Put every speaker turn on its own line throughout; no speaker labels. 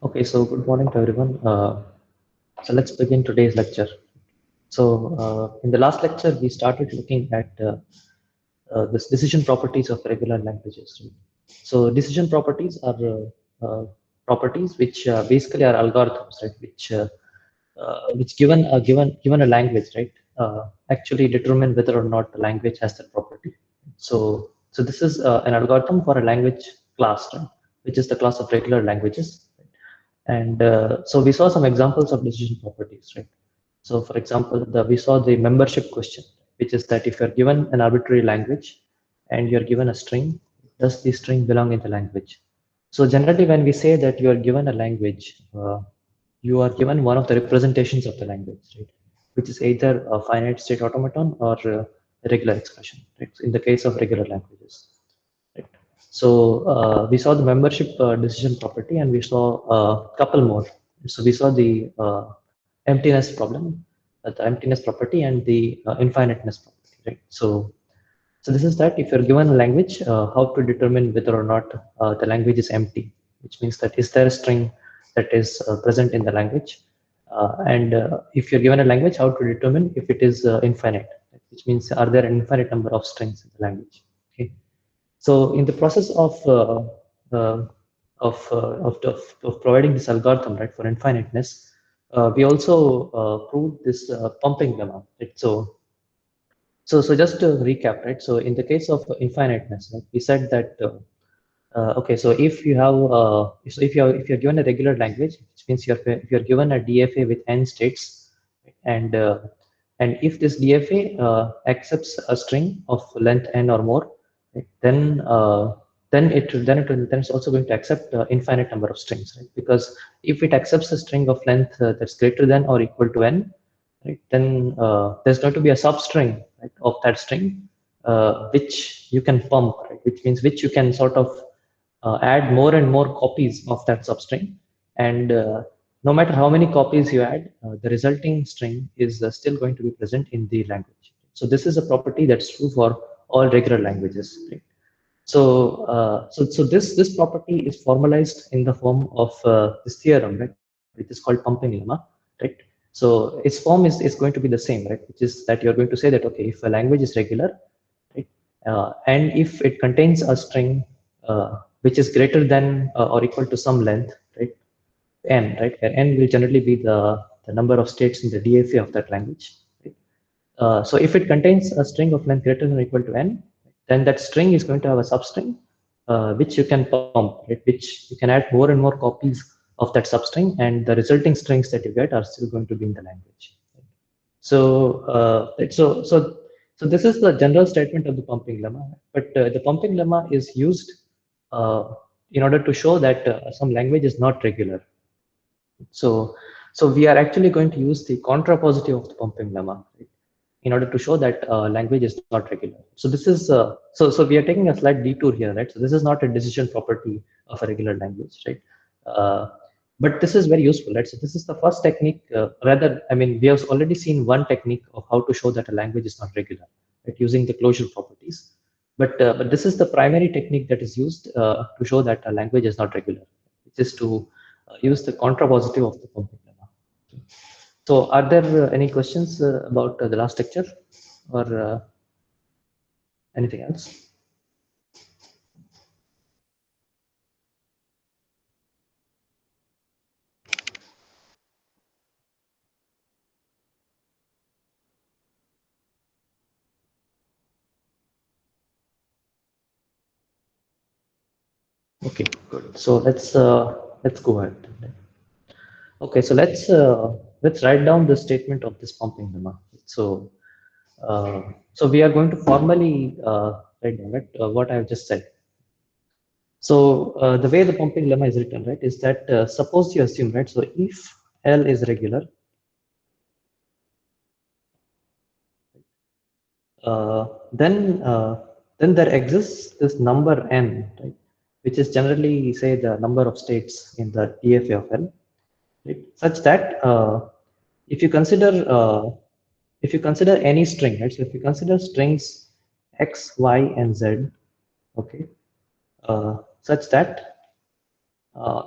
Okay, so good morning to everyone. So let's begin today's lecture. So in the last lecture, we started looking at this decision properties of regular languages. Right? So decision properties are properties which basically are algorithms, right? Which given a language, right? Actually determine whether or not the language has that property. So this is an algorithm for a language class, right? Which is the class of regular languages. And so we saw some examples of decision properties, right? So for example, we saw the membership question, which is that if you're given an arbitrary language and you're given a string, does the string belong in the language? So generally, when we say that you are given a language, you are given one of the representations of the language, right? Which is either a finite state automaton or a regular expression, right? In the case of regular languages. Right. So we saw the membership decision property, and we saw a couple more. So we saw the emptiness problem, the emptiness property, and the infiniteness property. Right. So this is that if you're given a language, how to determine whether or not the language is empty, which means that is there a string that is present in the language, and if you're given a language, how to determine if it is infinite, which means are there an infinite number of strings in the language. Okay. So in the process uh, of providing this algorithm, right, for infiniteness, we also proved this pumping lemma. Right? So just to recap, right? So in the case of infiniteness, right, we said that okay, so if you have so if you're given a regular language, which means if you're given a DFA with n states, right, and if this DFA accepts a string of length n or more, right, then it's also going to accept infinite number of strings, right? Because if it accepts a string of length that's greater than or equal to n, right, then there's going to be a substring, right, of that string, which you can pump, right, which means which you can sort of add more and more copies of that substring, and no matter how many copies you add, the resulting string is still going to be present in the language. So this is a property that's true for all regular languages. Right? So this property is formalized in the form of this theorem, right, which is called pumping lemma, right? So its form is going to be the same, right? Which is that you're going to say that okay, if a language is regular, right, and if it contains a string which is greater than or equal to some length, right, n, right, where n will generally be the number of states in the DFA of that language. Right? So if it contains a string of length greater than or equal to n, then that string is going to have a substring which you can pump, right? Which you can add more and more copies of that substring, and the resulting strings that you get are still going to be in the language. So, so this is the general statement of the pumping lemma. But the pumping lemma is used uh, in order to show that some language is not regular. So, so we are actually going to use the contrapositive of the pumping lemma, right, in order to show that language is not regular. So this is so we are taking a slight detour here, right? So this is not a decision property of a regular language, right? Uh, but this is very useful, right? So this is the first technique. Rather, I mean, we have already seen one technique of how to show that a language is not regular, right? Using the closure properties. But this is the primary technique that is used to show that a language is not regular, which is to use the contrapositive of the pumping lemma. So, are there any questions about the last lecture or anything else? Okay, good. So let's go ahead. Okay, so let's write down the statement of this pumping lemma. So so we are going to formally write down, right, what I have just said. So the way the pumping lemma is written, right, is that suppose you assume, right, so if L is regular, uh, then uh, then there exists this number n, right, which is generally say the number of states in the DFA of L, right, such that if you consider any string, right, so if you consider strings x, y, and z, okay, such that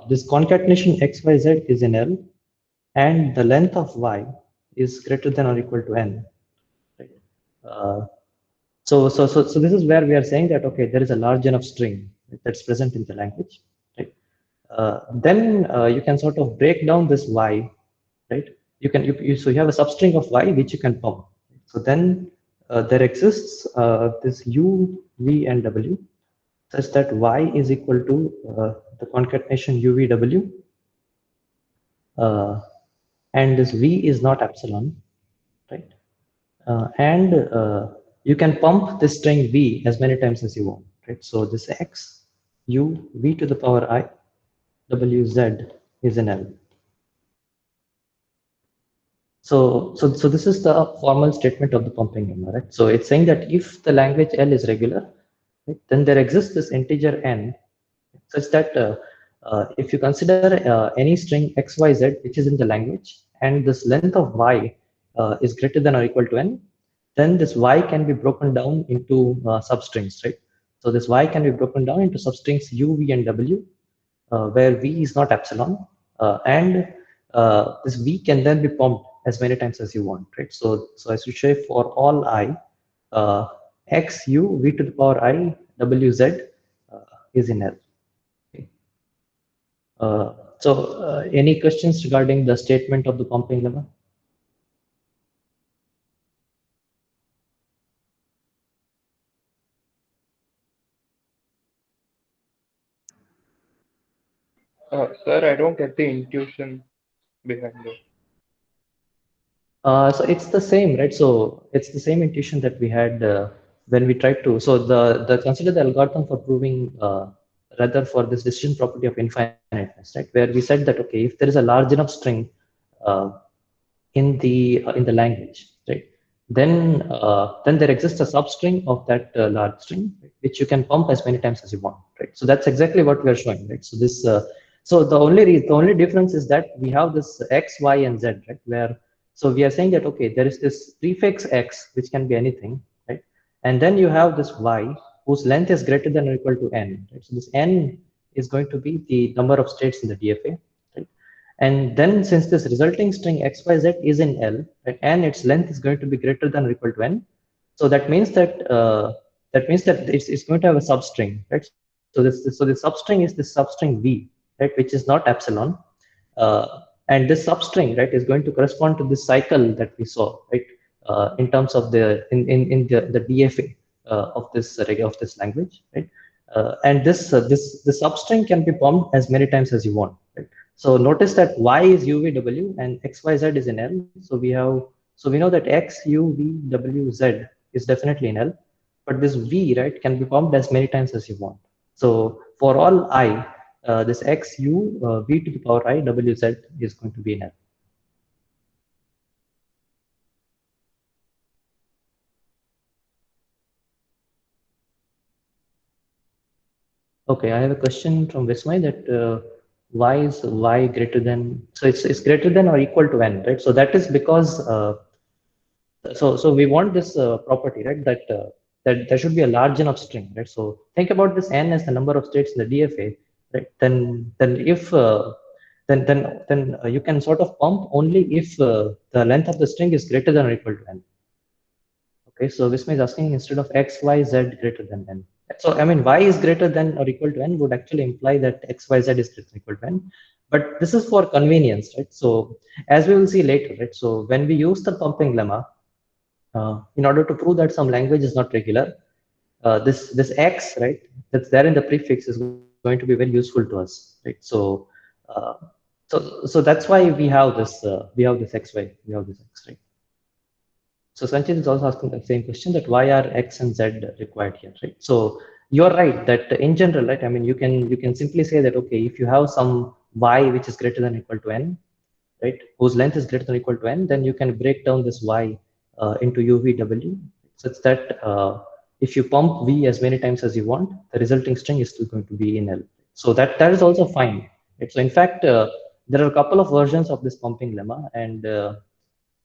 this concatenation XYZ is in L, and the length of Y is greater than or equal to N. Right? So this is where we are saying that, okay, there is a large enough string that's present in the language. Right? Then you can sort of break down this Y, right? So you have a substring of Y which you can pump. So then there exists this U, V, and W such that Y is equal to the concatenation UVW, and this V is not epsilon, right? And you can pump this string V as many times as you want, right? So this X, U, V to the power I, W, Z is an L. So this is the formal statement of the pumping lemma, right? So it's saying that if the language L is regular, right, then there exists this integer N such that if you consider any string XYZ which is in the language and this length of Y is greater than or equal to N, then this Y can be broken down into substrings, right? So this Y can be broken down into substrings U, V, and W, where V is not epsilon, and this V can then be pumped as many times as you want, right? So as you say, for all I, X, U, V to the power I, W, Z is in L. Okay. Any questions regarding the statement of the pumping lemma?
Sir, I don't get the intuition behind it.
So it's the same, right? So it's the same intuition that we had when we tried to. So the consider the algorithm for proving rather for this decision property of infiniteness, right? Where we said that, okay, if there is a large enough string uh, in the language, right? Then there exists a substring of that large string, right, which you can pump as many times as you want, right? So that's exactly what we are showing, right? So this so the only difference is that we have this X, Y, and Z, right? Where so we are saying that, okay, there is this prefix X which can be anything, right? And then you have this Y whose length is greater than or equal to N, right? So this N is going to be the number of states in the DFA, right? And then since this resulting string XYZ is in L, right, and its length is going to be greater than or equal to N, so that means that it's going to have a substring, right? So the substring is this substring V, right, which is not epsilon, and this substring, right, is going to correspond to this cycle that we saw, right, in terms of in the DFA of this language, right, and this substring can be pumped as many times as you want, right? So notice that Y is UVW and XYZ is in L. So we know that X, U, V, W, Z is definitely in L, but this V, right, can be pumped as many times as you want. So for all I, this X, U, V to the power I, W, Z is going to be in L. Okay, I have a question from Vismay that why is Y greater than, so it's greater than or equal to N, right? So that is because so we want this property, right, that there should be a large enough string, right? So think about this N as the number of states in the DFA, right? Then if you can sort of pump only if the length of the string is greater than or equal to N. Okay, so Visma is asking instead of X, Y, Z greater than N. So I mean, Y is greater than or equal to N would actually imply that X, Y, Z is greater than or equal to N. But this is for convenience, right? So as we will see later, right? So when we use the pumping lemma, in order to prove that some language is not regular, this X, right, that's there in the prefix is going to be very useful to us, right? Uh, so that's why we have this XY, we have this X, right? So Sanchit is also asking the same question, that why are X and Z required here, right? So you're right that in general, right? I mean, you can simply say that, okay, if you have some Y which is greater than or equal to N, right, whose length is greater than or equal to N, then you can break down this Y into UVW such that if you pump V as many times as you want, the resulting string is still going to be in L. So that is also fine. Right? So in fact, there are a couple of versions of this pumping lemma, and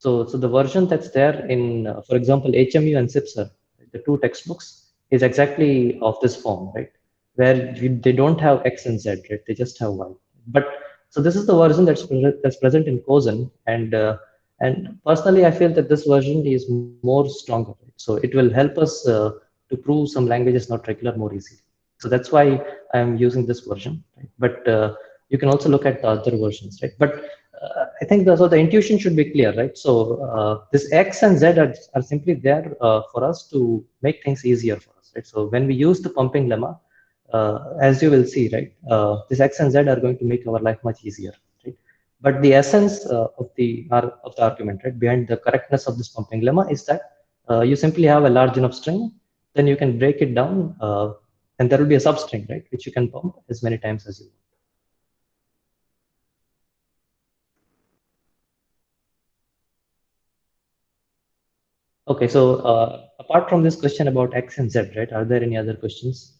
so the version that's there in, for example, HMU and CIPSR, the two textbooks, is exactly of this form, right? where they don't have X and Z, right? They just have Y. But so this is the version that's present in Cozen, and personally, I feel that this version is more stronger. Right? So it will help us to prove some languages not regular more easily. So that's why I'm using this version. Right? But you can also look at the other versions, right? But I think so the intuition should be clear, right? So this X and Z are simply there for us to make things easier for us, right? So when we use the pumping lemma, as you will see, right, this X and Z are going to make our life much easier, right? But the essence of the argument, right, behind the correctness of this pumping lemma is that you simply have a large enough string, then you can break it down, and there will be a substring, right, which you can pump as many times as you want. Okay, so apart from this question about X and Z, right, are there any other questions?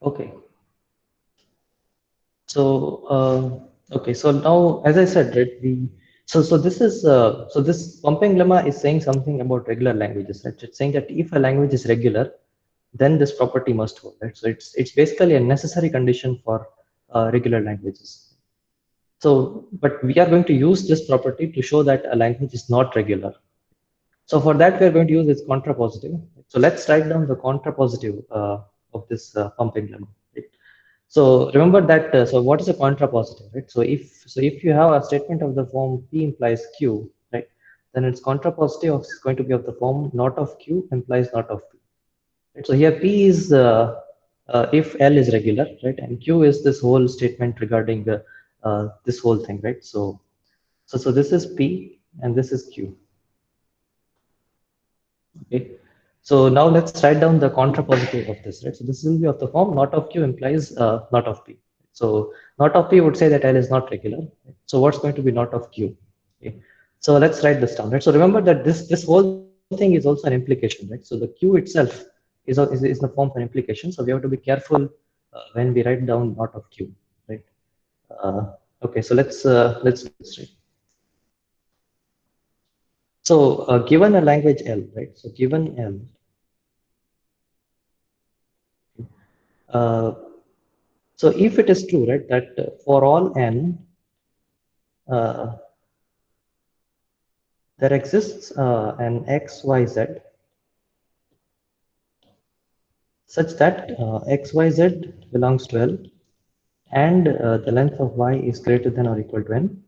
Okay. So okay, so now as I said, right, so this pumping lemma is saying something about regular languages, right? It's saying that if a language is regular, then this property must hold, right? So it's basically a necessary condition for regular languages. So, but we are going to use this property to show that a language is not regular. So for that, we are going to use its contrapositive. So let's write down the contrapositive of this pumping lemma. Right? So remember that. So what is a contrapositive, right? So if you have a statement of the form P implies Q, right, then its contrapositive is going to be of the form not of Q implies not of P. Right? So here P is if L is regular, right, and Q is this whole statement regarding the this whole thing, right? So this is P and this is Q. Okay. So now let's write down the contrapositive of this, right? So this will be of the form not of Q implies not of P. So not of P would say that L is not regular. Right? So what's going to be not of Q? Okay. So let's write this down, right? So remember that this whole thing is also an implication, right? So the Q itself is the form of an implication. So we have to be careful when we write down not of Q, right? Okay. So let's do this, right? So given a language L, right? So given L, uh, so if it is true, right, that for all n, uh, there exists an x, y, z such that x, y, z belongs to L and the length of y is greater than or equal to n,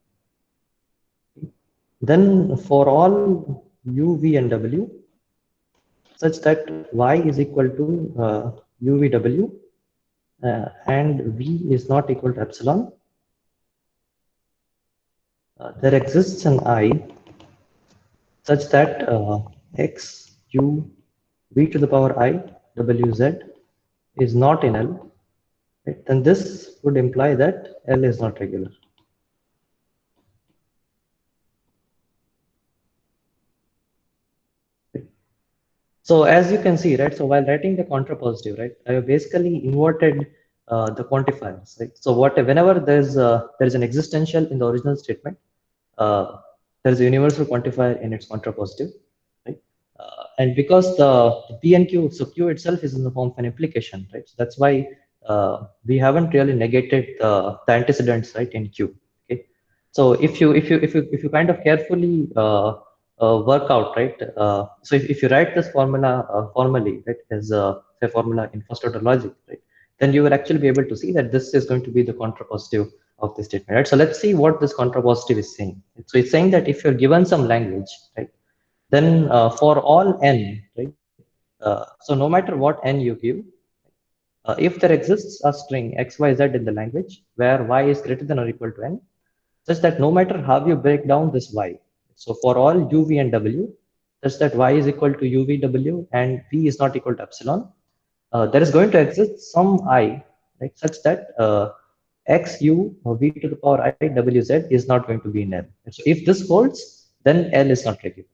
then for all u, v, and w such that y is equal to u, v, w and v is not equal to epsilon, there exists an I such that x, u, v to the power I, w, z is not in L, right? Then this would imply that L is not regular. So as you can see, right, so while writing the contrapositive, right, I have basically inverted the quantifiers, right? So whenever there's an existential in the original statement, there's a universal quantifier in its contrapositive, right? And because the P and Q, so Q itself is in the form of an implication, right? So that's why we haven't really negated the antecedents, right, in Q. Okay, so if you kind of carefully work out, right? So if you write this formula formally, right, as a formula in first order logic, right, then you will actually be able to see that this is going to be the contrapositive of the statement, right? So let's see what this contrapositive is saying. So it's saying that if you're given some language, right, then for all n, right, so no matter what n you give, if there exists a string xyz in the language where y is greater than or equal to n, such that no matter how you break down this y, so for all u, v, and w, such that y is equal to u, v, w, and v is not equal to epsilon, there is going to exist some I, right, such that x u v to the power I w z is not going to be in L. So if this holds, then L is not regular.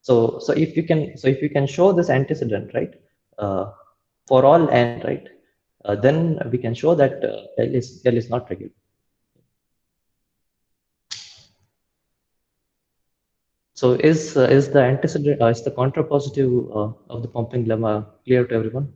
So if you can show this antecedent, right, for all n, right, then we can show that L is not regular. So is the antecedent is the contrapositive of the pumping lemma clear to everyone?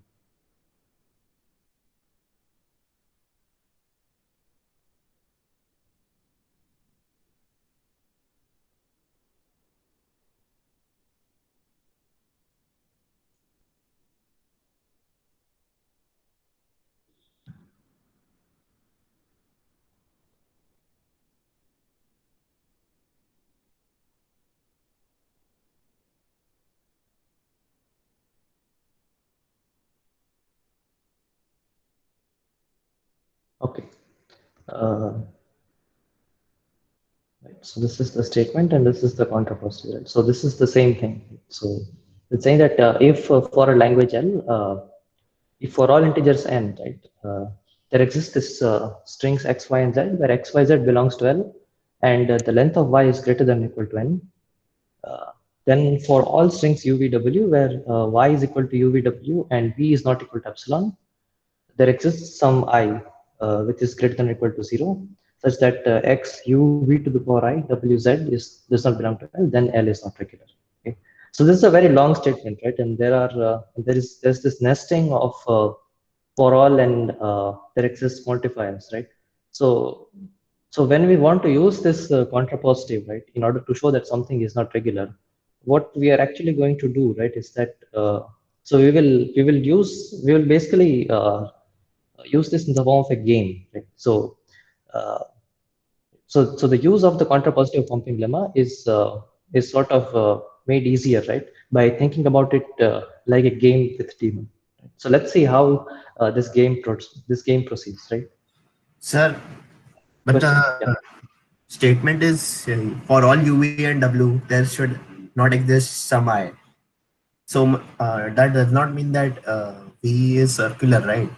Okay. Right. So this is the statement and this is the contrapositive. Right? So this is the same thing. So it's saying that if for a language L, if for all integers n, right, there exists this strings x, y, and z, where x, y, z belongs to L, and the length of y is greater than or equal to n. Then for all strings u, v, w, where y is equal to u, v, w, and v is not equal to epsilon, there exists some I which is greater than or equal to 0, such that x u v to the power I w z does not belong to L, then L is not regular. Okay? So this is a very long statement, right? And there's this nesting of for all, and there exists multipliers, right? So so when we want to use this contrapositive, right, in order to show that something is not regular, what we are actually going to do, right, is that so we will basically use this in the form of a game, right? Uh, so the use of the contrapositive pumping lemma is sort of made easier, right, by thinking about it like a game with daemon. Right? So let's see how this game proceeds, right?
Sir, but
Question?
the
Yeah.
statement is for all UV and W, there should not exist some I. So that does not mean that V is circular, right?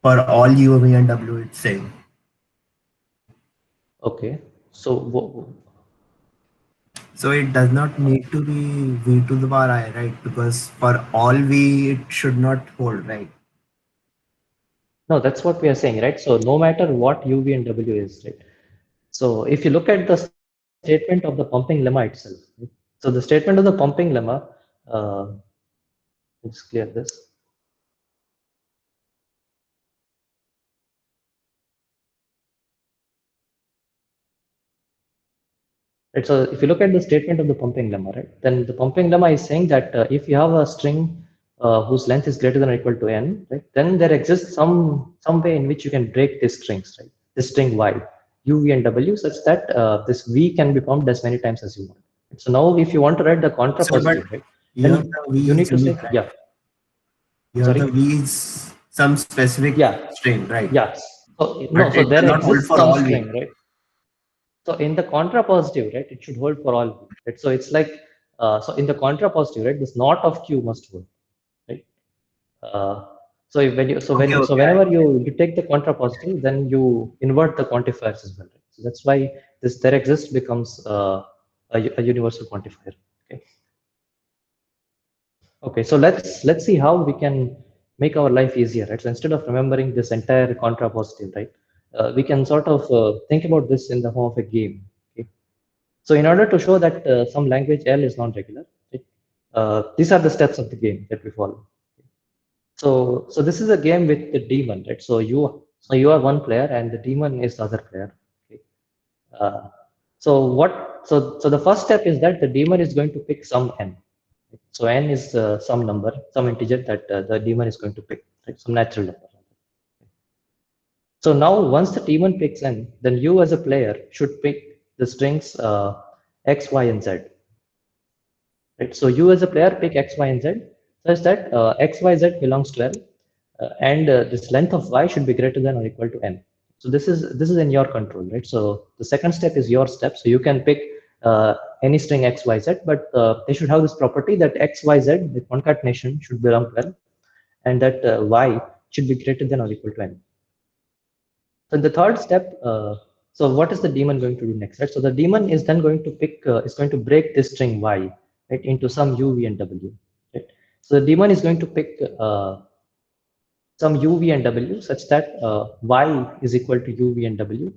For all UV and W, it's same.
Okay. So
So it does not need to be V to the power I, right? Because for all V, it should not hold, right?
no, that's what we are saying, right? So no matter what u, v, and w is, right? So if you look at the statement of the pumping lemma itself, right? So the statement of the pumping lemma, uh, let's clear this. Right, so if you look at the statement of the pumping lemma, right, then the pumping lemma is saying that if you have a string whose length is greater than or equal to n, right, then there exists some way in which you can break these strings, right? This string y, u, v, and w, such that this v can be pumped as many times as you want. So now, if you want to write the
So, but
contrapositive, right,
here
then
the V
you need
is
to say,
unique, right?
yeah,
Here
sorry,
the V is some specific
yeah,
string, right?
yes. So no,
But
so
it
there
does not hold
exists
for
some
all V.
string, right? So in the contrapositive, right, it should hold for all v, right? So it's like, so in the contrapositive, right, this not of q must hold, right? Uh,
Okay, okay.
whenever you take the contrapositive, then you invert the quantifiers as well. Right? So that's why this there exists becomes a universal quantifier. Okay. Okay. So let's see how we can make our life easier, right? So instead of remembering this entire contrapositive, right, we can sort of think about this in the form of a game. Okay. So in order to show that some language L is non-regular, right, these are the steps of the game that we follow. So this is a game with the daemon, right? So you are one player and the daemon is the other player. Okay. Uh, so the first step is that the daemon is going to pick some n. Right? So n is some number, some integer that the daemon is going to pick, right? Some natural number. So now once the daemon picks n, then you as a player should pick the strings x, y, and z. Right? So you as a player pick x, y, and z such that x, y, z belongs to L, and this length of y should be greater than or equal to n. So this is in your control, right? So the second step is your step. So you can pick any string x, y, z, but they should have this property that x, y, z, the concatenation should belong to L, and that y should be greater than or equal to n. So in the third step, so what is the daemon going to do next, right? So the daemon is then going to pick, is going to break this string y, right, into some u, v, and w, right? So the daemon is going to pick some u, v, and w such that y is equal to u, v, and w,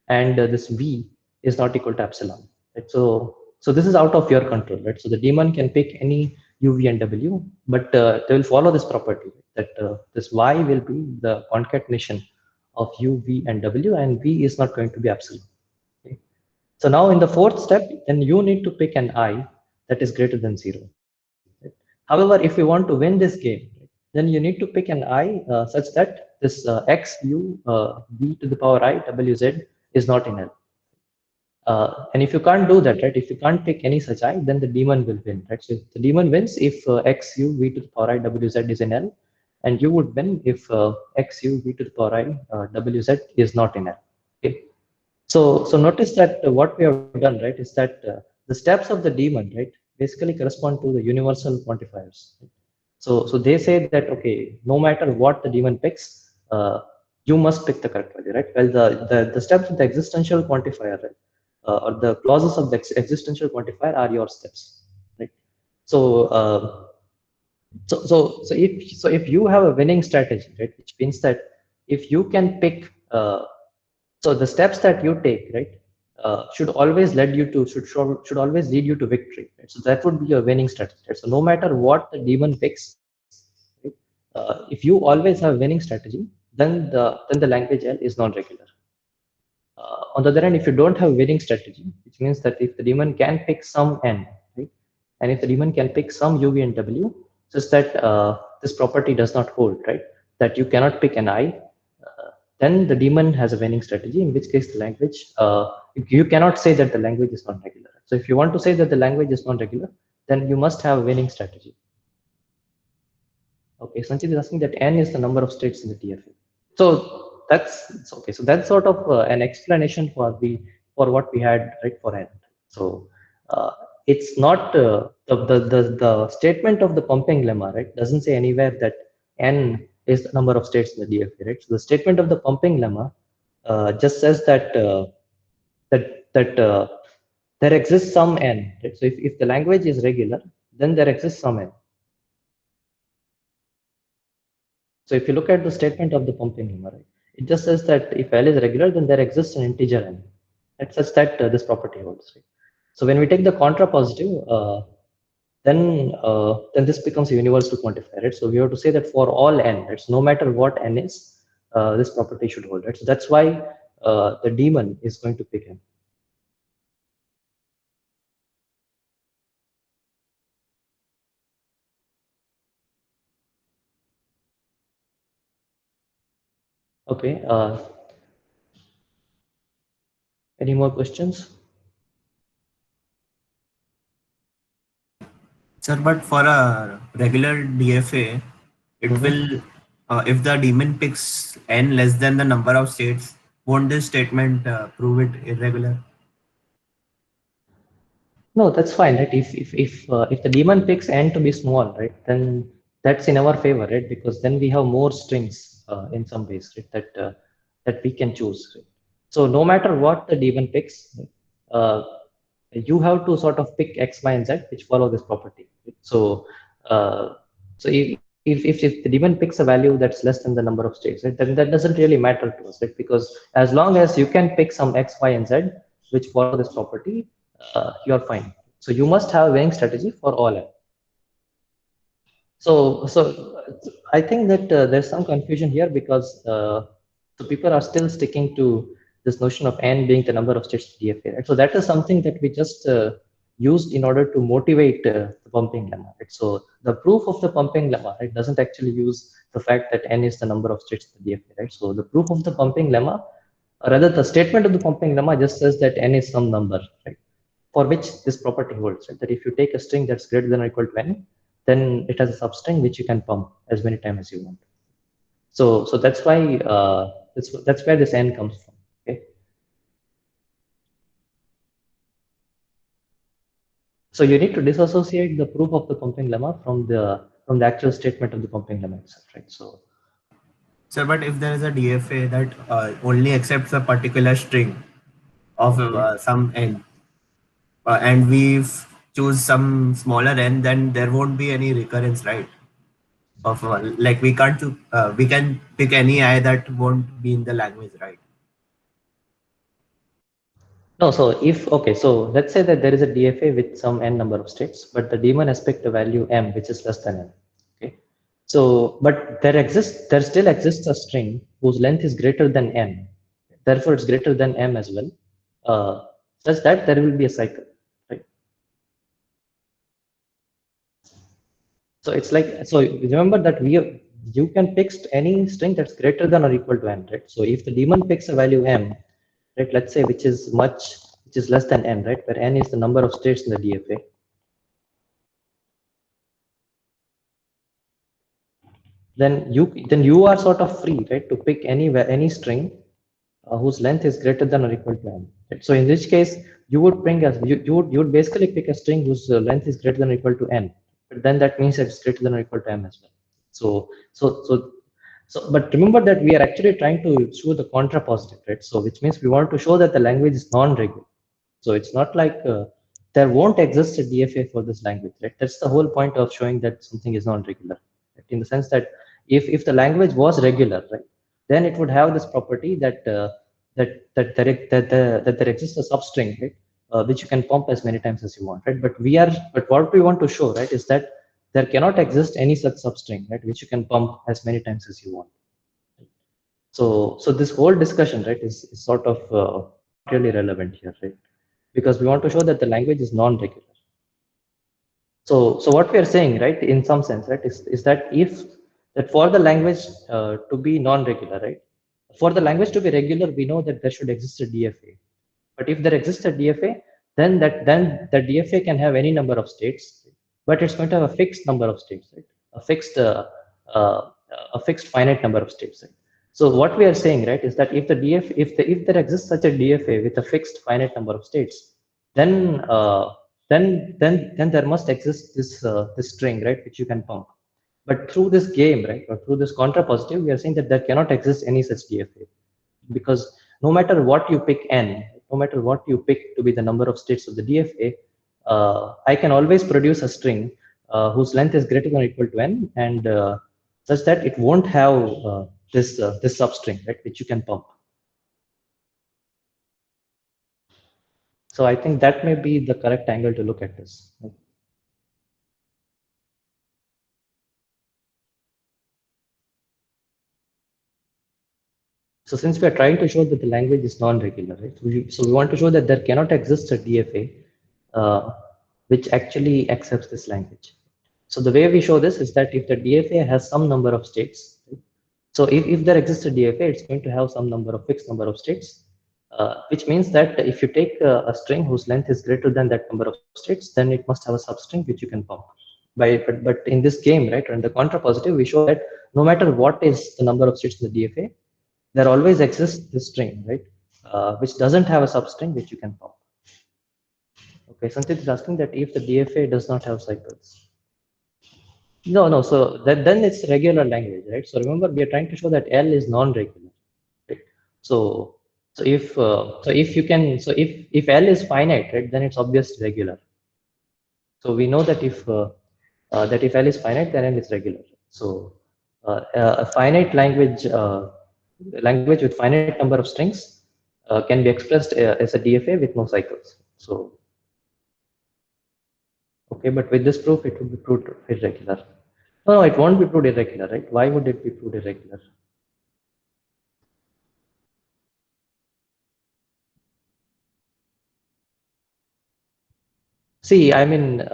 and this v is not equal to epsilon, right? So this is out of your control, right? So the daemon can pick any u, v, and w, but they will follow this property that this y will be the concatenation of u, v, and w, and v is not going to be epsilon. Okay? So now in the fourth step, then you need to pick an I that is greater than 0. Right? However, if you want to win this game, right, then you need to pick an I such that this x, u, v to the power I, w, z is not in L. And if you can't do that, right, if you can't pick any such I, then the daemon will win, right? So the daemon wins if x, u, v to the power I, w, z is in L, and you would win if x, u, v to the power I, w, z is not in L. Okay. So notice that what we have done, right, is that the steps of the daemon, right, basically correspond to the universal quantifiers. Right? So they say that, okay, no matter what the daemon picks, you must pick the correct value, right? Well, the steps of the existential quantifier, right, or the clauses of the existential quantifier are your steps, right? So if you have a winning strategy, right, which means that if you can pick so the steps that you take, right, should always lead you to should always lead you to victory. Right? So that would be your winning strategy. Right? So no matter what the daemon picks, right, if you always have winning strategy, then the language L is non-regular. On the other hand, if you don't have winning strategy, which means that if the daemon can pick some n, right, and if the daemon can pick some u, v, and w, such that this property does not hold, right, that you cannot pick an I, then the daemon has a winning strategy, in which case the language, you cannot say that the language is not regular. So if you want to say that the language is not regular, then you must have a winning strategy. Okay, Sanchit is asking that n is the number of states in the DFA. So that's okay. So that's sort of an explanation for what we had, right, for n. So it's not the statement of the pumping lemma, right, doesn't say anywhere that n is the number of states in the DFA, right? So the statement of the pumping lemma just says that there exists some n. Right? So if the language is regular, then there exists some n. So if you look at the statement of the pumping lemma, right, it just says that if L is regular, then there exists an integer n. It's such that this property holds. Right? So when we take the contrapositive, then this becomes a universal quantifier, right? So we have to say that for all n, right? So no matter what n is, this property should hold, right? So that's why the daemon is going to pick n. Okay. Any more questions?
Sir, but for a regular DFA, it will, if the daemon picks n less than the number of states, won't this statement prove it irregular?
No, that's fine, right? If the daemon picks n to be small, right, then that's in our favor, right? Because then we have more strings in some ways, right? That we can choose. Right? So no matter what the daemon picks, uh, you have to sort of pick x, y, and z which follow this property. Right? Uh, so if the daemon picks a value that's less than the number of states, right, then that doesn't really matter to us, right? Because as long as you can pick some x, y, and z which follow this property, you're fine. So you must have a winning strategy for all n. So I think that there's some confusion here because the people are still sticking to this notion of n being the number of states to DFA. Right? So that is something that we just used in order to motivate the pumping lemma. Right? So the proof of the pumping lemma, right, doesn't actually use the fact that n is the number of states to DFA. Right? So the proof of the pumping lemma, or rather the statement of the pumping lemma, just says that n is some number, right, for which this property holds. Right? That if you take a string that's greater than or equal to n, then it has a substring which you can pump as many times as you want. So that's why that's where this n comes from. Okay. So you need to disassociate the proof of the pumping lemma from the actual statement of the pumping lemma itself, right? So
So, but if there is a DFA that only accepts a particular string of some n, and choose some smaller n, then there won't be any recurrence, right? Of like we can pick any I that won't be in the language, right?
No, so okay, so let's say that there is a DFA with some n number of states, but the daemon expects a value m which is less than n. Okay, so but there still exists a string whose length is greater than n. Therefore, it's greater than m as well, such that there will be a cycle, right? So it's like, so remember that you can pick any string that's greater than or equal to n, right? So if the daemon picks a value m, right, let's say which is less than n, right, where n is the number of states in the DFA, then you are sort of free, right, to pick any string whose length is greater than or equal to n. Right? So in this case, you would bring as you would basically pick a string whose length is greater than or equal to n, but then that means that it's greater than or equal to m as well. So, but remember that we are actually trying to show the contrapositive, right? So which means we want to show that the language is non-regular. So it's not like there won't exist a DFA for this language, right? That's the whole point of showing that something is non-regular, right? In the sense that if the language was regular, right, then it would have this property that that there exists a substring, right, which you can pump as many times as you want, right? But what we want to show, right, is that there cannot exist any such substring, right, which you can pump as many times as you want. So this whole discussion, right, is sort of not really relevant here, right? Because we want to show that the language is non-regular. So what we are saying, right, in some sense, right, is that if that for the language to be non-regular, right, for the language to be regular, we know that there should exist a DFA. But if there exists a DFA, then the DFA can have any number of states, but it's going to have a fixed number of states, right? Uh, a fixed finite number of states, right? So what we are saying, right, is that if the DF if there exists such a DFA with a fixed finite number of states, then then there must exist this string, right, which you can pump. But through this game, right, or through this contrapositive, we are saying that there cannot exist any such DFA, because no matter what you pick n, no matter what you pick to be the number of states of the DFA, I can always produce a string whose length is greater than or equal to n, and such that it won't have this substring, right, which you can pump. So I think that may be the correct angle to look at this. So since we are trying to show that the language is non-regular, right? So we want to show that there cannot exist a DFA which actually accepts this language. So the way we show this is that if the DFA has some number of states, right? So if there exists a DFA, it's going to have some fixed number of states, which means that if you take a string whose length is greater than that number of states, then it must have a substring which you can pump. But in this game, right, and the contrapositive, we show that no matter what is the number of states in the DFA, there always exists this string, right, which doesn't have a substring which you can pump. Okay, Sanchit is asking that if the DFA does not have cycles. No. So then it's regular language, right? So remember, we are trying to show that L is non-regular, right? So if L is finite, right, then it's obviously regular. So we know that if L is finite, then L is regular. So a finite language with finite number of strings can be expressed as a DFA with no cycles. So okay, but with this proof, it would be proved irregular. No, it won't be proved irregular, right? Why would it be proved irregular? See, I mean,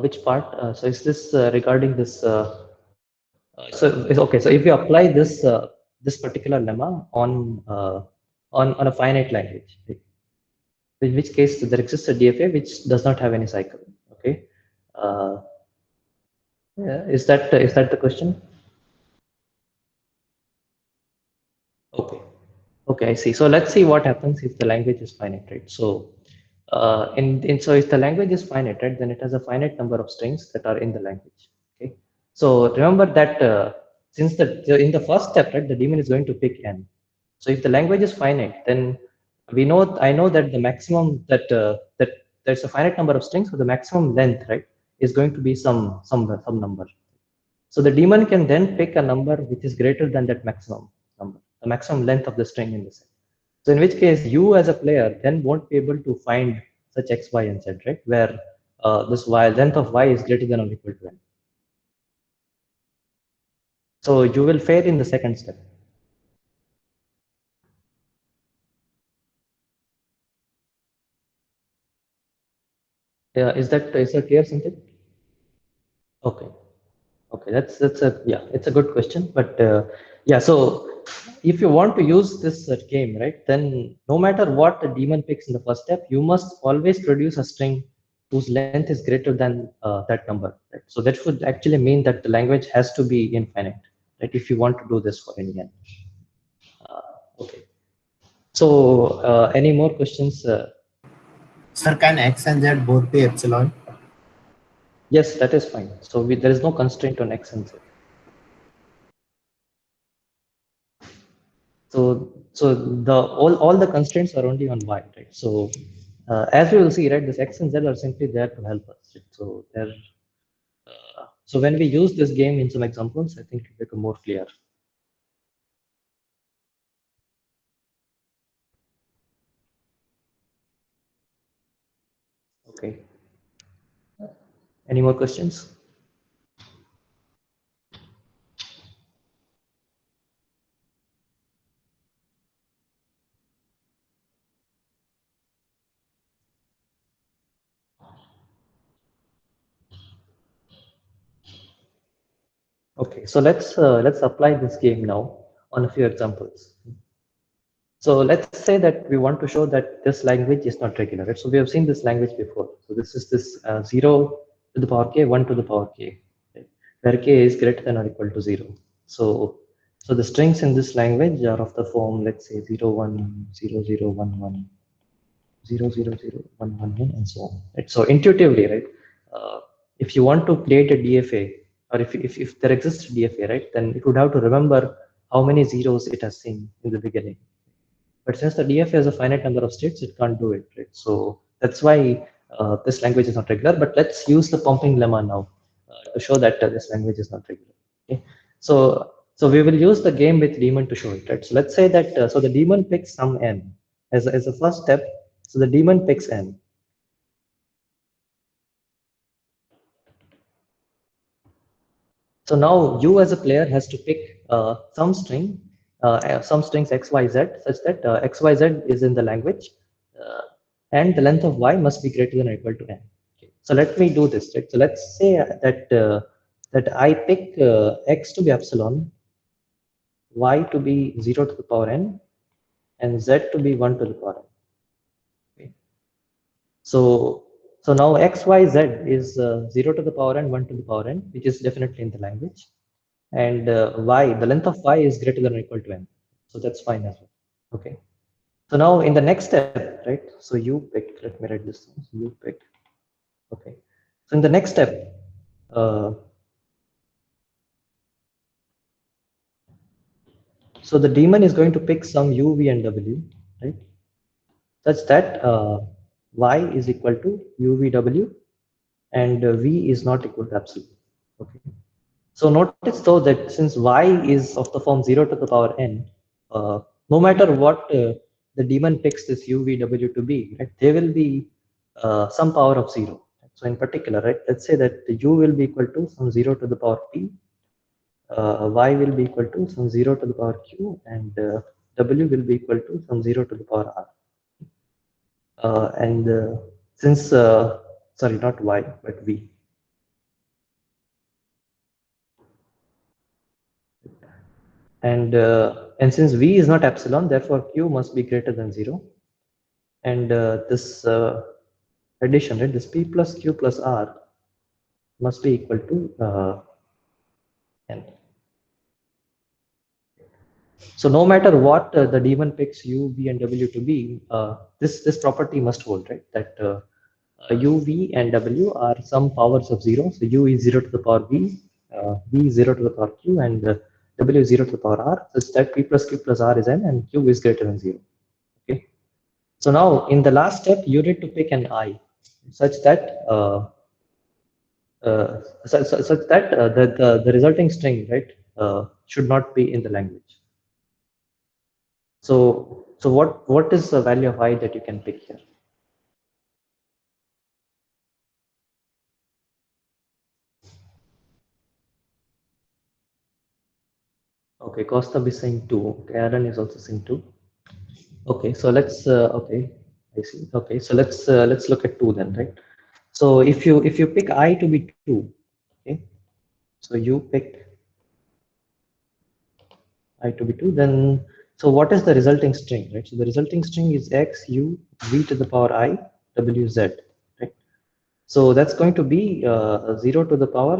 which part? So is this regarding this? Okay. So if you apply this particular lemma on a finite language, right? in which case there exists a DFA which does not have any cycle. Okay, yeah, is that the question? Okay, okay, I see. So let's see what happens if the language is finite, right? So so if the language is finite, right, then it has a finite number of strings that are in the language. Okay, so remember that since in the first step, right, the daemon is going to pick n. So if the language is finite, then I know that the maximum that there's a finite number of strings, so the maximum length, right, is going to be some number. So the daemon can then pick a number which is greater than that maximum number, the maximum length of the string in the set. So in which case you as a player then won't be able to find such x, y, and z, right? Where this length of y is greater than or equal to n. So you will fail in the second step. Is that clear, Sanjay? Okay. Okay, that's it's a good question, but yeah. So if you want to use this game, right, then no matter what the daemon picks in the first step, you must always produce a string whose length is greater than that number, right? So that would actually mean that the language has to be infinite, right? If you want to do this for any n. Okay. So any more questions?
Sir, can x and z both be epsilon?
Yes, that is fine. So there is no constraint on x and z. So the all the constraints are only on y, right? So as we will see, right, this x and z are simply there to help us. Right? So they're so when we use this game in some examples, I think it will become more clear. Okay. Any more questions? Okay, so let's apply this game now on a few examples. So let's say that we want to show that this language is not regular, right? So we have seen this language before. So this is this 0 to the power k, 1 to the power k, right? Where k is greater than or equal to 0. So the strings in this language are of the form, let's say 0, 1, 0, 0, 1, 1, 0, 0, 0, 1, 1, 1, and so on. Right? So intuitively, right, if you want to create a DFA, or if there exists a DFA, right, then it would have to remember how many zeros it has seen in the beginning. But since the DFA has a finite number of states, it can't do it, right? So that's why this language is not regular. But let's use the pumping lemma now to show that this language is not regular. Okay, so we will use the game with daemon to show it, right? So let's say that so the daemon picks some n as a first step. So the daemon picks n. So now you as a player has to pick some some strings x, y, z, such that x, y, z is in the language, and the length of y must be greater than or equal to n. Okay. So let me do this. Right? So let's say that I pick x to be epsilon, y to be 0 to the power n, and z to be 1 to the power n. Okay. So now x, y, z is 0 to the power n, 1 to the power n, which is definitely in the language. And y, the length of y is greater than or equal to n. So that's fine as well. Okay. So now in the next step, right? So you pick, let me write this down. So you pick. Okay. So in the next step, so the daemon is going to pick some u, v, and w, right? Such that y is equal to u, v, w, and v is not equal to epsilon. Okay. So notice though that since y is of the form 0 to the power n, no matter what the daemon picks this u, v, w to be, right, they will be some power of 0. So in particular, right, let's say that the u will be equal to some 0 to the power p, y will be equal to some 0 to the power q, and w will be equal to some 0 to the power r. And since, sorry, not y, but v. And since v is not epsilon, therefore q must be greater than 0. and this addition, right? This p plus q plus r must be equal to n. So no matter what the daemon picks u, v, and w to be, this property must hold, right? That u, v, and w are some powers of 0. So u is 0 to the power v, v is 0 to the power q, and w is 0 to the power r, such that p plus q plus r is n and q is greater than 0. Okay. So now in the last step, you need to pick an I such that such that the resulting string, right, should not be in the language. So what is the value of I that you can pick here? Okay, Costa is saying 2. Okay, Aaron is also saying 2. Okay, so let's okay, I see. Okay, so let's look at 2 then, right? So if you pick I to be 2, okay, so you pick I to be 2, then so what is the resulting string, right? So the resulting string is x u v to the power I w z, right? So that's going to be 0 to the power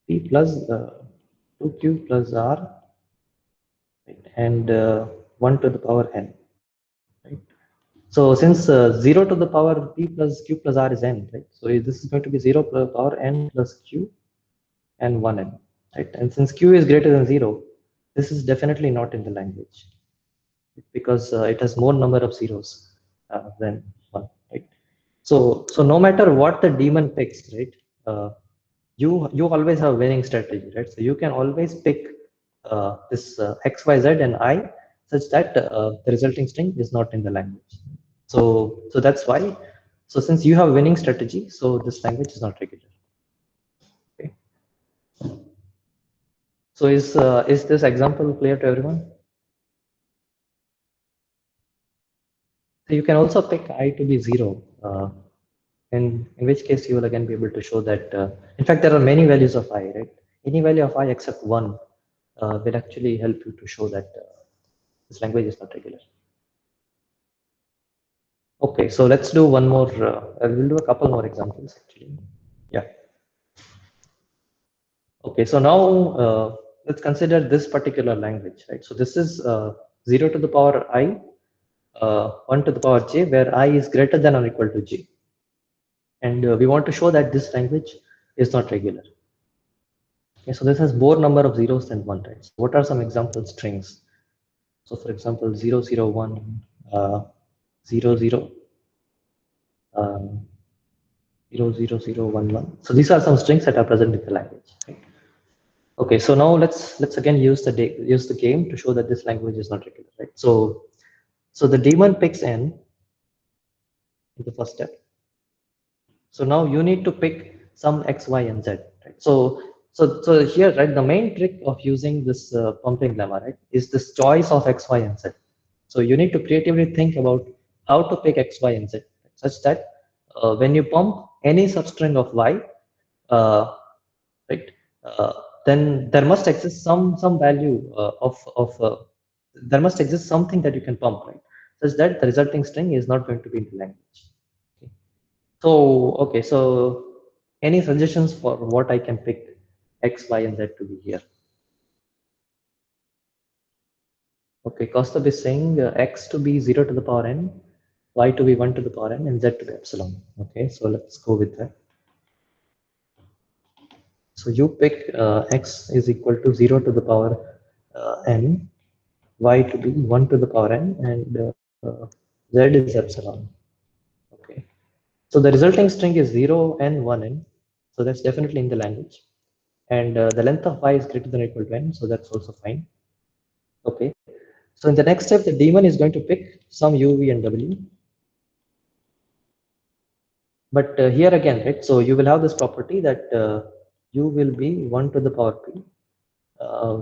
p plus 2q plus r, right? And 1 to the power n, right? So since 0 to the power p plus q plus r is n, right? So this is going to be 0 to the power n plus q and 1n, right? And since q is greater than 0, this is definitely not in the language because it has more number of zeros than 1, right? So no matter what the daemon picks, right? You always have winning strategy, right? So you can always pick this x, y, z, and I such that the resulting string is not in the language. So that's why. So since you have winning strategy, so this language is not regular. Okay. So is this example clear to everyone? So you can also pick I to be 0. In which case you will again be able to show that, in fact, there are many values of I, right? Any value of I except 1 will actually help you to show that this language is not regular. Okay, so let's do one more, we'll do a couple more examples actually. Yeah. Okay, so now let's consider this particular language, right? So this is 0 to the power I, 1 to the power j, where I is greater than or equal to j. And we want to show that this language is not regular. Okay, so this has more number of zeros than 1, right? So what are some example strings? So for example, 0, 0, 1, 0, 0, 0, 0, 0, 1, 1. So these are some strings that are present in the language. Right? Okay, so now let's again use the game to show that this language is not regular, right? So the daemon picks n in the first step. So now you need to pick some x, y, and z. Right? So here, right, the main trick of using this pumping lemma, right, is this choice of x, y, and z. So you need to creatively think about how to pick x, y, and z, such that when you pump any substring of y, right, then there must exist some value there must exist something that you can pump, right, such that the resulting string is not going to be in the language. Okay. So okay, so any suggestions for what I can pick x, y, and z to be here? Okay, Kostab is saying x to be 0 to the power n, y to be 1 to the power n, and z to be epsilon. Okay, so let's go with that. So you pick x is equal to 0 to the power n, y to be 1 to the power n, and z is epsilon. Okay, so the resulting string is 0, n, 1, n. So that's definitely in the language. And the length of y is greater than or equal to n, so that's also fine. Okay, so in the next step, the daemon is going to pick some u, v, and w. But here again, right, so you will have this property that u will be 1 to the power p,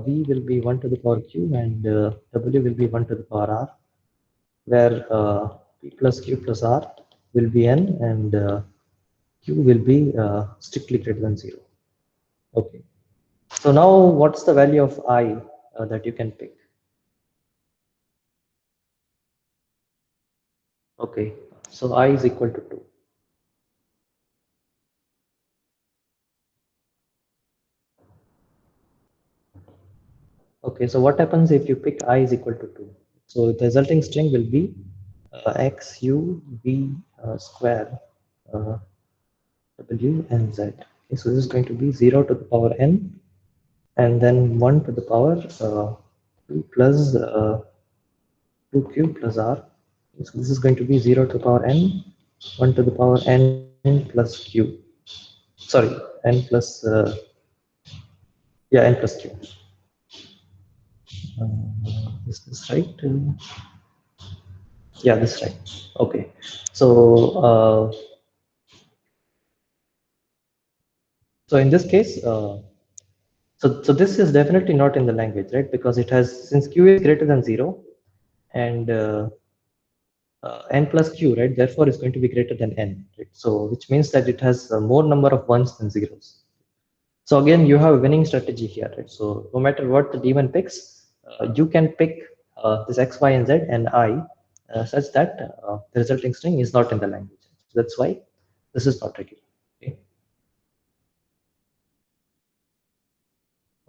v will be 1 to the power q, and w will be 1 to the power r, where p plus q plus r will be n, and q will be strictly greater than 0. Okay. So now what's the value of I that you can pick? Okay, so I is equal to 2. Okay, so what happens if you pick I is equal to 2? So the resulting string will be x, u, v square w and z. Okay, so this is going to be 0 to the power n and then 1 to the power 2 plus 2q plus r. So this is going to be 0 to the power n, 1 to the power n plus q. Sorry, n plus n plus q. Is this right? Yeah, this is right. Okay, so so in this case, so this is definitely not in the language, right? Because it has, since q is greater than 0 and n plus q, right? Therefore, it's going to be greater than n, right? So which means that it has more number of ones than zeros. So again, you have a winning strategy here, right? So no matter what the daemon picks, you can pick this x, y, and z and I such that the resulting string is not in the language. So that's why this is not regular. Okay.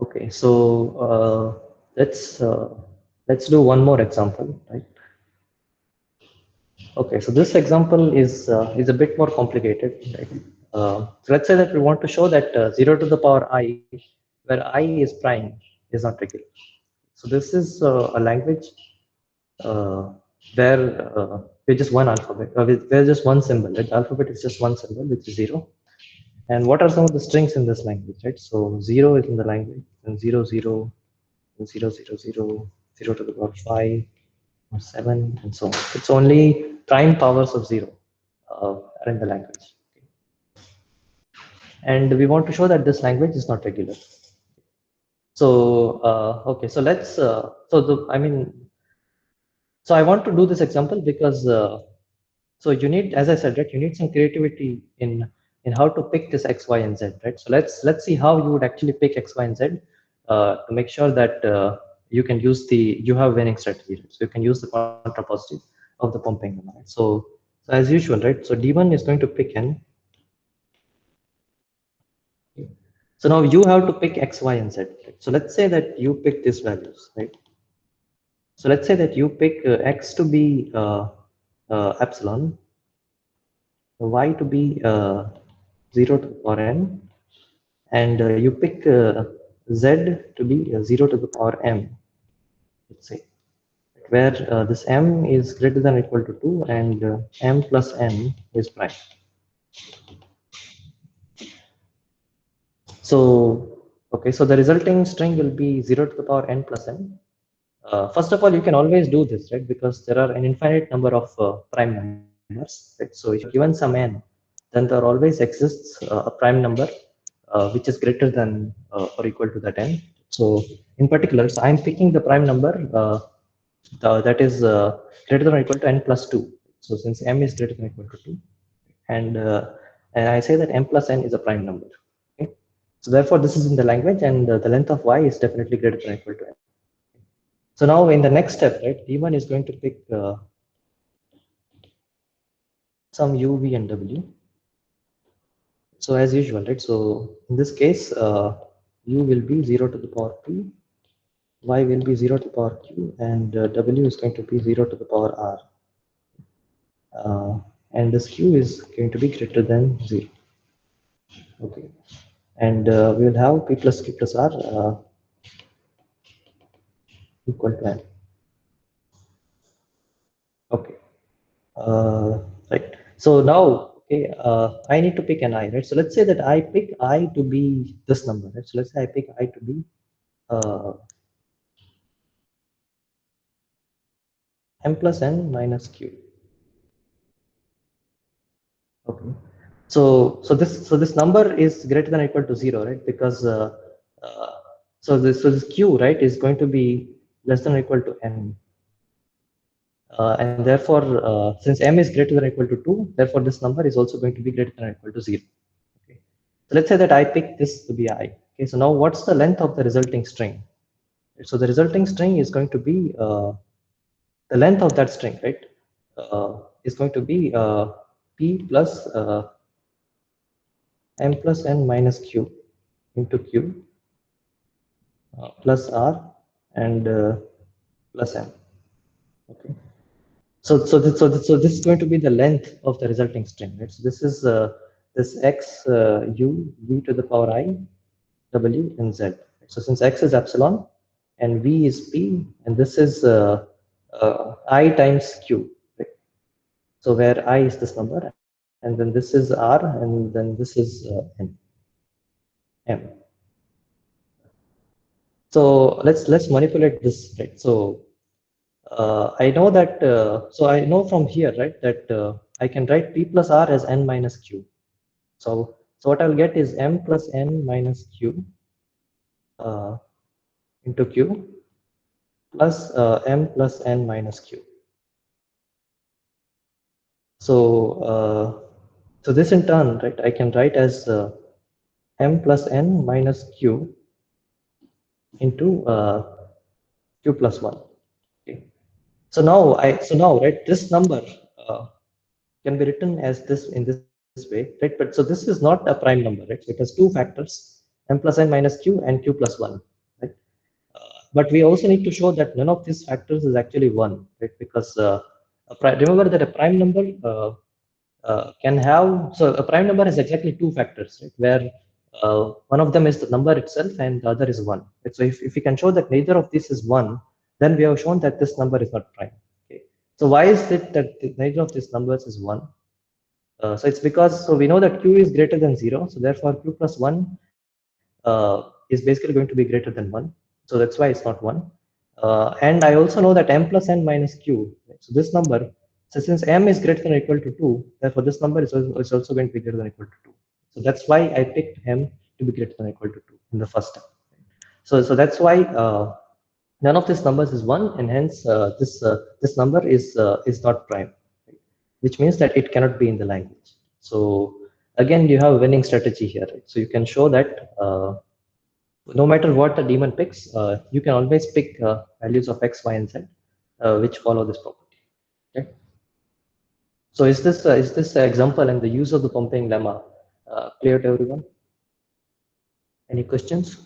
Okay. So let's do one more example, right? Okay. So this example is a bit more complicated, right? So let's say that we want to show that 0 to the power I, where I is prime, is not regular. So this is a language where we're just one alphabet, where just one symbol, right? The alphabet is just one symbol, which is 0. And what are some of the strings in this language, right? So 0 is in the language, and 0, 0, and 0, 0, 0, 0 to the power 5, or 7, and so on. It's only prime powers of 0 are in the language. And we want to show that this language is not regular. So, okay, so let's, so I want to do this example because, so you need, as I said, right, you need some creativity in how to pick this x, y, and z, right? So let's see how you would actually pick x, y, and z to make sure that you can use you have winning strategy, right? So you can use the contrapositive of the pumping lemma, right? So as usual, right? So D1 is going to pick n. So now you have to pick x, y, and z. Right? So let's say that you pick these values, right? So let's say that you pick x to be epsilon, y to be 0 to the power n, and you pick z to be 0 to the power m, let's say, where this m is greater than or equal to 2 and m plus n is prime. So, okay, so the resulting string will be 0 to the power n plus n. First of all, you can always do this, right? Because there are an infinite number of prime numbers, right? So if you're given some n, then there always exists a prime number which is greater than or equal to that n. So in particular, so I'm picking the prime number that is greater than or equal to n plus 2. So since m is greater than or equal to 2, and I say that m plus n is a prime number. Okay? So therefore, this is in the language, and the length of y is definitely greater than or equal to n. So now in the next step, right, D1 is going to pick some u, v, and w. So as usual, right? So in this case, u will be 0 to the power p, y will be 0 to the power q, and w is going to be 0 to the power r. And this q is going to be greater than 0. Okay. And we will have p plus q plus r equal to n. Okay. Right. So now, okay, I need to pick an I, right? So let's say that I pick I to be this number, right? So let's say I pick I to be m plus n minus q. Okay. So this number is greater than or equal to 0, right? Because so this q, right, is going to be less than or equal to n. And therefore, since m is greater than or equal to 2, therefore this number is also going to be greater than or equal to 0. Okay. So let's say that I pick this to be I. Okay. So now what's the length of the resulting string? So the resulting string is going to be the length of that string, right? is going to be P plus M plus N minus Q into Q plus R and plus M. Okay. So this is going to be the length of the resulting string, right? So this is this x u to the power I w and z. So since x is epsilon and v is p, and this is I times q, right? So where I is this number, and then this is r, and then this is m. So let's manipulate this, right? So I know that, so I know from here, right, that I can write P plus R as N minus Q. So what I'll get is M plus N minus Q into Q plus M plus N minus Q. So this in turn, right, I can write as M plus N minus Q into Q plus 1. Okay. So now right, this number can be written as this in this way, right? But so this is not a prime number, right? So it has two factors, M plus N minus Q and Q plus 1, right? But we also need to show that none of these factors is actually 1, right? Because remember that a prime number can have, so a prime number has exactly two factors, right? Where one of them is the number itself and the other is 1. Right? So if we can show that neither of these is 1, then we have shown that this number is not prime. Okay. So why is it that neither of these numbers is 1? So it's because, so we know that Q is greater than 0. So therefore Q plus 1 is basically going to be greater than 1. So that's why it's not 1. And I also know that M plus N minus Q. Right? So this number, so since M is greater than or equal to 2, therefore this number is also going to be greater than or equal to 2. So that's why I picked M to be greater than or equal to 2 in the first step. So that's why none of these numbers is 1, and hence this number is not prime, right? Which means that it cannot be in the language. So again, you have a winning strategy here, right? So you can show that no matter what the daemon picks, you can always pick values of x, y, and z, which follow this property. Okay. So is this example and the use of the Pompeian lemma clear to everyone? Any questions?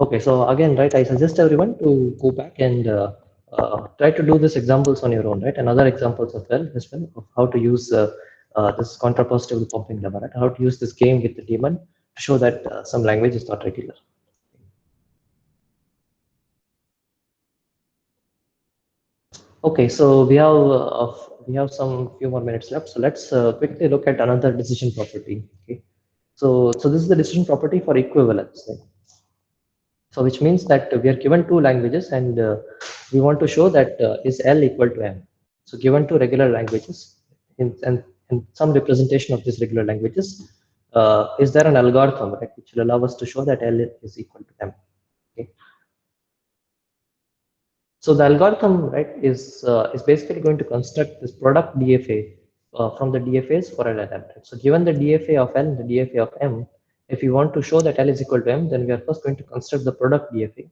Okay, so again, right, I suggest everyone to go back and try to do these examples on your own, right, and other examples as well of how to use this contrapositive with Pompeian lemma, right, how to use this game with the daemon to show that some language is not regular. Okay, so we have some few more minutes left, so let's quickly look at another decision property. Okay, so this is the decision property for equivalence, right? So which means that we are given two languages and we want to show that is L equal to M. So given two regular languages and some representation of these regular languages, is there an algorithm, right, which will allow us to show that L is equal to M? Okay. So the algorithm, right, is basically going to construct this product DFA from the DFAs for L and M. Right? So given the DFA of L and the DFA of M, if we want to show that L is equal to M, then we are first going to construct the product DFA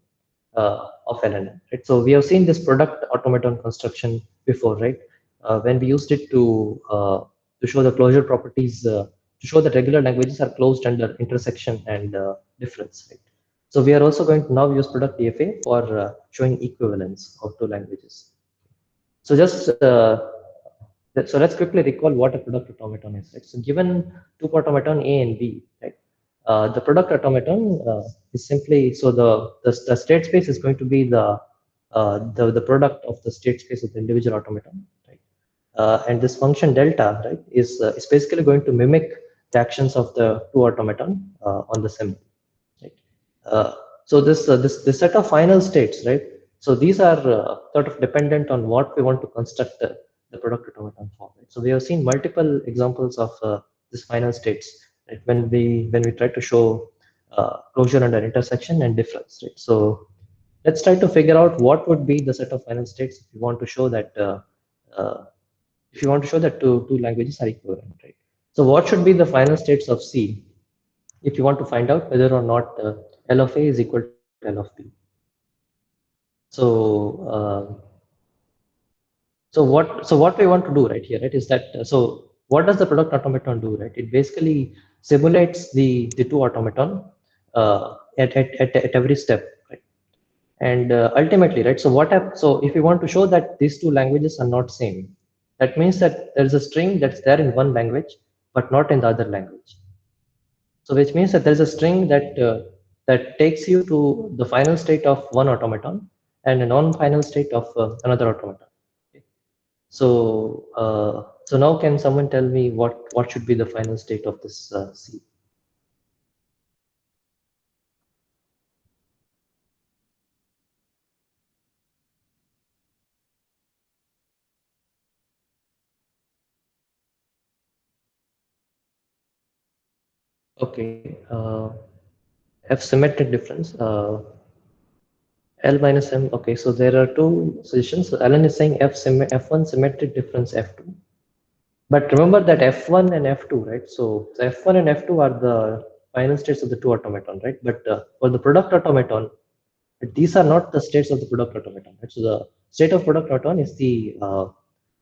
of L and M. Right? So we have seen this product automaton construction before, right? When we used it to show the closure properties, to show that regular languages are closed under intersection and difference. Right? So we are also going to now use product DFA for showing equivalence of two languages. So just so let's quickly recall what a product automaton is. Right? So given two automaton A and B, right? The product automaton is simply, so the state space is going to be the product of the state space of the individual automaton, right? And this function delta, right, is basically going to mimic the actions of the two automaton on the symbol. So this set of final states, right? So these are sort of dependent on what we want to construct the product automaton for. Right? So we have seen multiple examples of this final states, right? When we try to show closure under intersection and difference, right? So let's try to figure out what would be the set of final states if you want to show that two languages are equivalent, right? So what should be the final states of C if you want to find out whether or not L of A is equal to L of B? So what we want to do right here, right, is that so what does the product automaton do, right? It basically simulates the two automaton at every step, right? And ultimately, right, so if we want to show that these two languages are not same, that means that there is a string that's there in one language but not in the other language. So which means that there is a string that takes you to the final state of one automaton and a non-final state of another automaton. Okay. So now can someone tell me what should be the final state of this C? Okay, F symmetric difference. L minus M. Okay, so there are two solutions. So Alan is saying F1 symmetric difference F2. But remember that F1 and F2, right? So F1 and F2 are the final states of the two automaton, right? But for the product automaton, these are not the states of the product automaton. Right? So the state of product automaton is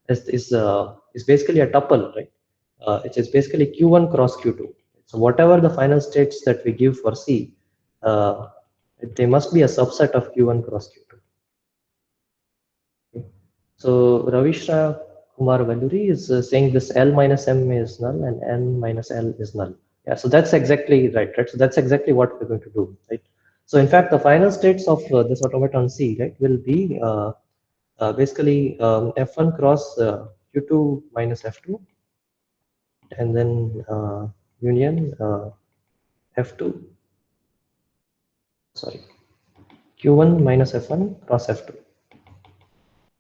is basically a tuple, right? It is basically Q1 cross Q2. So whatever the final states that we give for C, uh, they must be a subset of Q1 cross Q2. Okay. So Ravishra Kumar Valluri is saying this L minus M is null and N minus L is null. Yeah, so that's exactly right, right? So that's exactly what we're going to do, right? So in fact, the final states of this automaton C, right, will be basically F1 cross Q2 minus F2, and then union F2, sorry, Q1 minus F1 cross F2.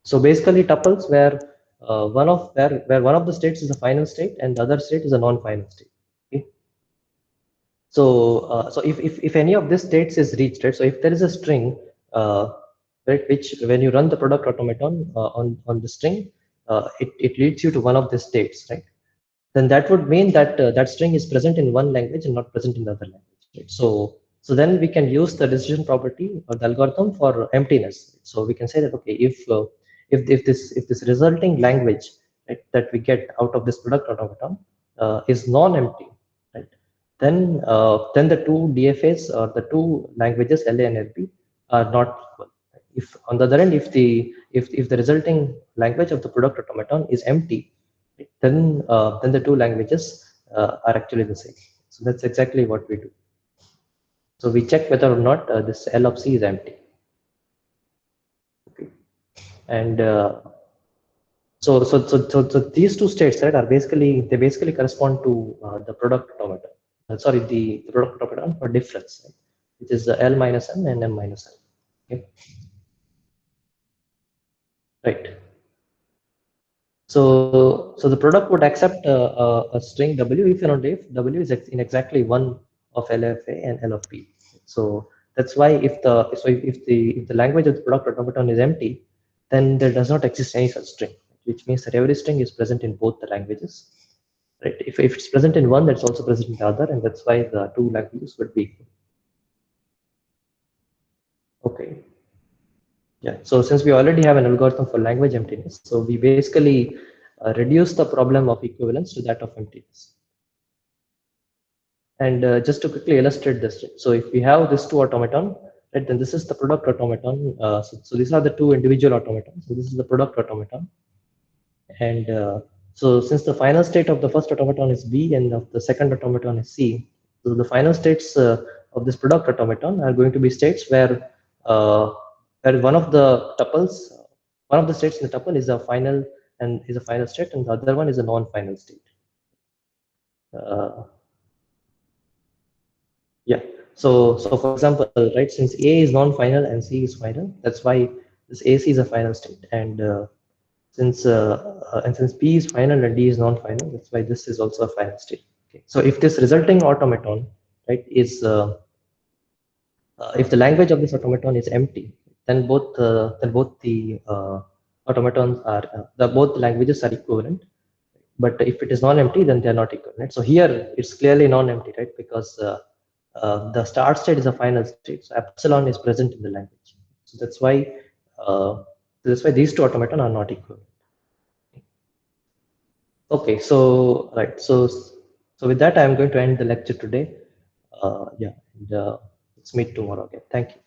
So basically tuples where where one of the states is a final state and the other state is a non-final state. Okay? So if any of these states is reached, right? So if there is a string, right, which when you run the product automaton on the string, it leads you to one of the states, right? Then that would mean that that string is present in one language and not present in the other language. Right? So then we can use the decision property or the algorithm for emptiness. So we can say that okay, if this resulting language, right, that we get out of this product automaton is non-empty, right, then the two DFAs or the two languages LA and LB are not equal. If on the other end, if the resulting language of the product automaton is empty, then the two languages are actually the same. So that's exactly what we do. So we check whether or not this L of C is empty. Okay, and so these two states, right, are basically correspond to the product automaton. Sorry, the product automaton for difference, right, which is L minus M and M minus L. Okay, right. So the product would accept a string W if and only if W is in exactly one of LFA and L of P. So that's why if the language of the product automaton is empty, then there does not exist any such string, which means that every string is present in both the languages. Right? If it's present in one, that's also present in the other, and that's why the two languages would be equal. Okay. Yeah, so since we already have an algorithm for language emptiness, so we basically reduce the problem of equivalence to that of emptiness. And just to quickly illustrate this, so if we have this two automaton, right, then this is the product automaton. So these are the two individual automatons. So this is the product automaton. And so since the final state of the first automaton is B and of the second automaton is C, so the final states of this product automaton are going to be states where one of the tuples, one of the states in the tuple is a final state, and the other one is a non-final state. Yeah. So for example, right, since A is non-final and C is final, that's why this AC is a final state, and since P is final and D is non-final, that's why this is also a final state. Okay. So if this resulting automaton, right, is if the language of this automaton is empty, then both the automatons are both languages are equivalent. But if it is non-empty, then they are not equivalent. So here it's clearly non-empty, right? Because the start state is a final state, so epsilon is present in the language. So uh, that's why these two automaton are not equivalent. Okay, so right, so with that, I'm going to end the lecture today. Yeah, and let's meet tomorrow again. Thank you.